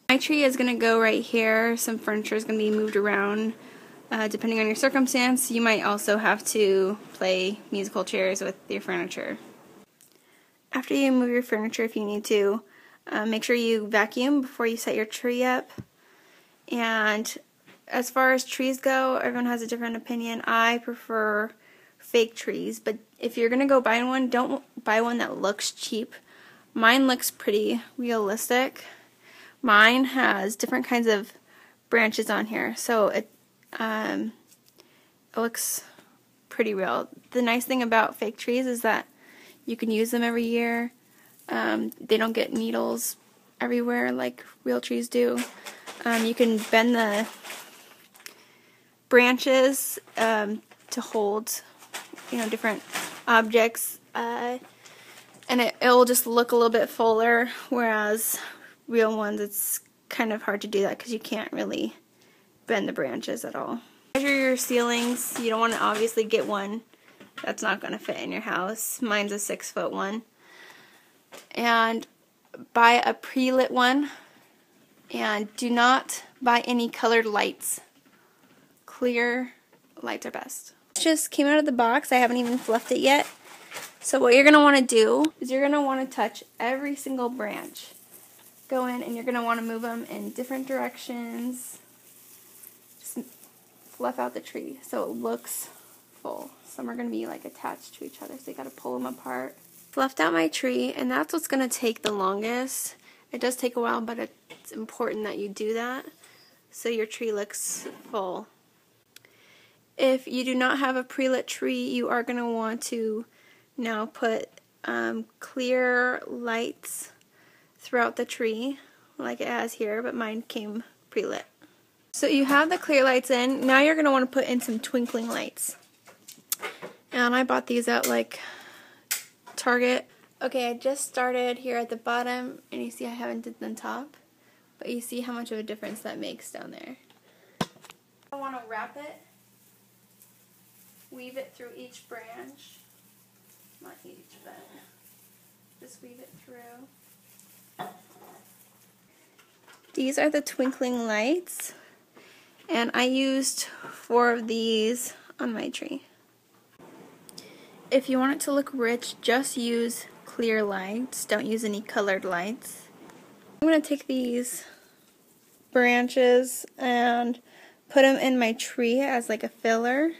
My tree is going to go right here. Some furniture is going to be moved around. Depending on your circumstance, you might also have to play musical chairs with your furniture. After you move your furniture, if you need to, make sure you vacuum before you set your tree up. And as far as trees go, everyone has a different opinion. I prefer fake trees, but if you're going to go buy one, don't buy one that looks cheap. Mine looks pretty realistic. Mine has different kinds of branches on here, so it looks pretty real. The nice thing about fake trees is that you can use them every year. They don't get needles everywhere like real trees do. You can bend the branches to hold, different objects, and it'll just look a little bit fuller, whereas real ones, it's kind of hard to do that because you can't really bend the branches at all. Measure your ceilings. You don't want to obviously get one that's not going to fit in your house. Mine's a 6-foot one. And buy a pre-lit one. And do not buy any colored lights. Clear lights are best. It just came out of the box. I haven't even fluffed it yet. So what you're going to want to do is you're going to want to touch every single branch. Go in and you're going to want to move them in different directions. Just fluff out the tree so it looks full. Some are going to be like attached to each other, so you got to pull them apart. Fluffed out my tree, and that's what's going to take the longest. It does take a while, but it's important that you do that so your tree looks full. If you do not have a pre-lit tree, you are going to want to now put clear lights throughout the tree, like it has here, but mine came pre-lit. So you have the clear lights in. Now you're going to want to put in some twinkling lights. And I bought these at like Target. Okay, I just started here at the bottom, and you see I haven't did the top, but you see how much of a difference that makes down there. I want to wrap it, weave it through each branch, not each, but just weave it through. These are the twinkling lights, and I used 4 of these on my tree. If you want it to look rich, just use clear lights. Don't use any colored lights. I'm going to take these branches and put them in my tree as like a filler,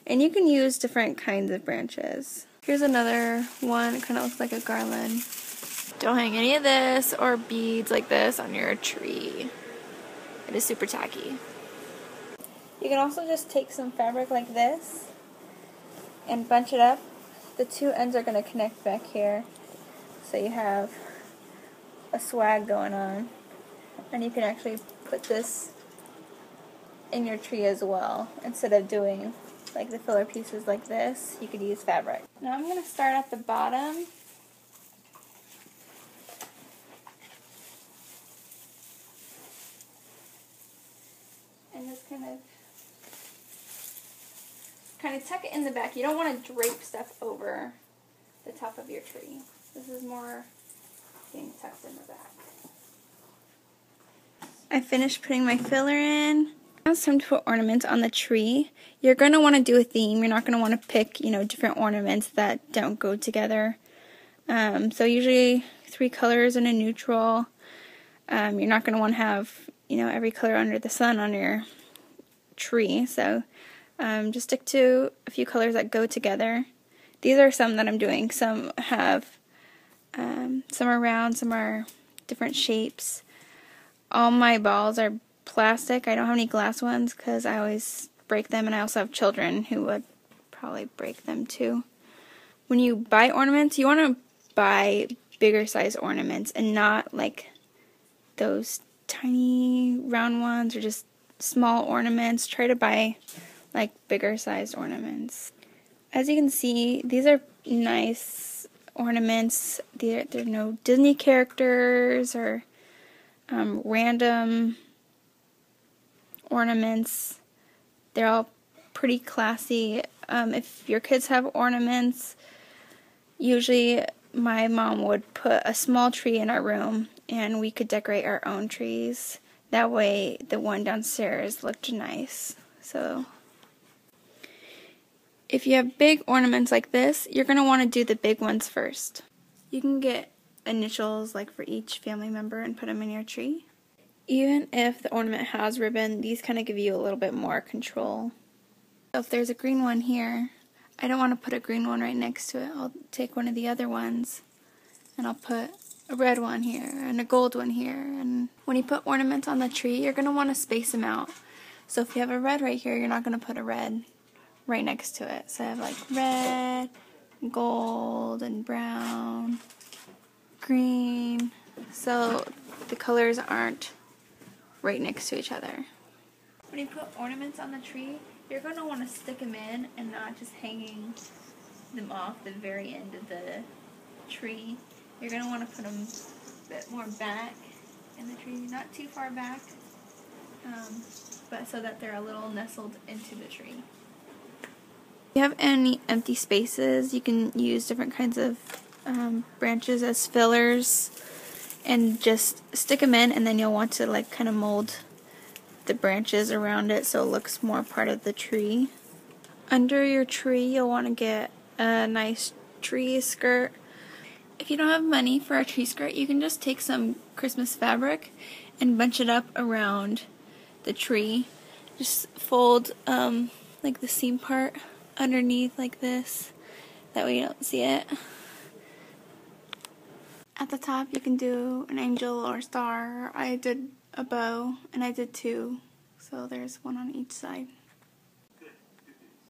and you can use different kinds of branches. Here's another one. It kind of looks like a garland. Don't hang any of this or beads like this on your tree. It is super tacky. You can also just take some fabric like this and bunch it up. The 2 ends are going to connect back here, so you have a swag going on. And you can actually put this in your tree as well. Instead of doing like the filler pieces like this, you could use fabric. Now I'm going to start at the bottom. And just kind of tuck it in the back. You don't want to drape stuff over the top of your tree. This is more being tucked in the back. I finished putting my filler in. Now it's time to put ornaments on the tree. You're going to want to do a theme. You're not going to want to pick, different ornaments that don't go together. So usually 3 colors and a neutral. You're not going to want to have, every color under the sun on your tree. So just stick to a few colors that go together. These are some that I'm doing. Some have, some are round, some are different shapes. All my balls are plastic. I don't have any glass ones because I always break them, and I also have children who would probably break them too. When you buy ornaments, you want to buy bigger size ornaments and not like those tiny round ones or just small ornaments. Try to buy like bigger sized ornaments. As you can see, these are nice ornaments. They're no Disney characters or random ornaments. They're all pretty classy. If your kids have ornaments, usually my mom would put a small tree in our room and we could decorate our own trees. That way the one downstairs looked nice. So if you have big ornaments like this, you're going to want to do the big ones first. You can get initials like for each family member and put them in your tree. Even if the ornament has ribbon, these kind of give you a little bit more control. So if there's a green one here, I don't want to put a green one right next to it. I'll take one of the other ones and I'll put a red one here and a gold one here. And when you put ornaments on the tree, you're going to want to space them out. So if you have a red right here, you're not going to put a red right next to it. So I have like red, gold, and brown, green. So the colors aren't right next to each other. When you put ornaments on the tree, you're going to want to stick them in and not just hanging them off the very end of the tree. You're going to want to put them a bit more back in the tree, not too far back, but so that they're a little nestled into the tree. If you have any empty spaces, you can use different kinds of branches as fillers and just stick them in, and then you'll want to like kind of mold the branches around it so it looks more part of the tree. Under your tree, you'll want to get a nice tree skirt. If you don't have money for a tree skirt, you can just take some Christmas fabric and bunch it up around the tree. Just fold like the seam part underneath like this. That way you don't see it. At the top, you can do an angel or a star. I did a bow, and I did two, so there's one on each side.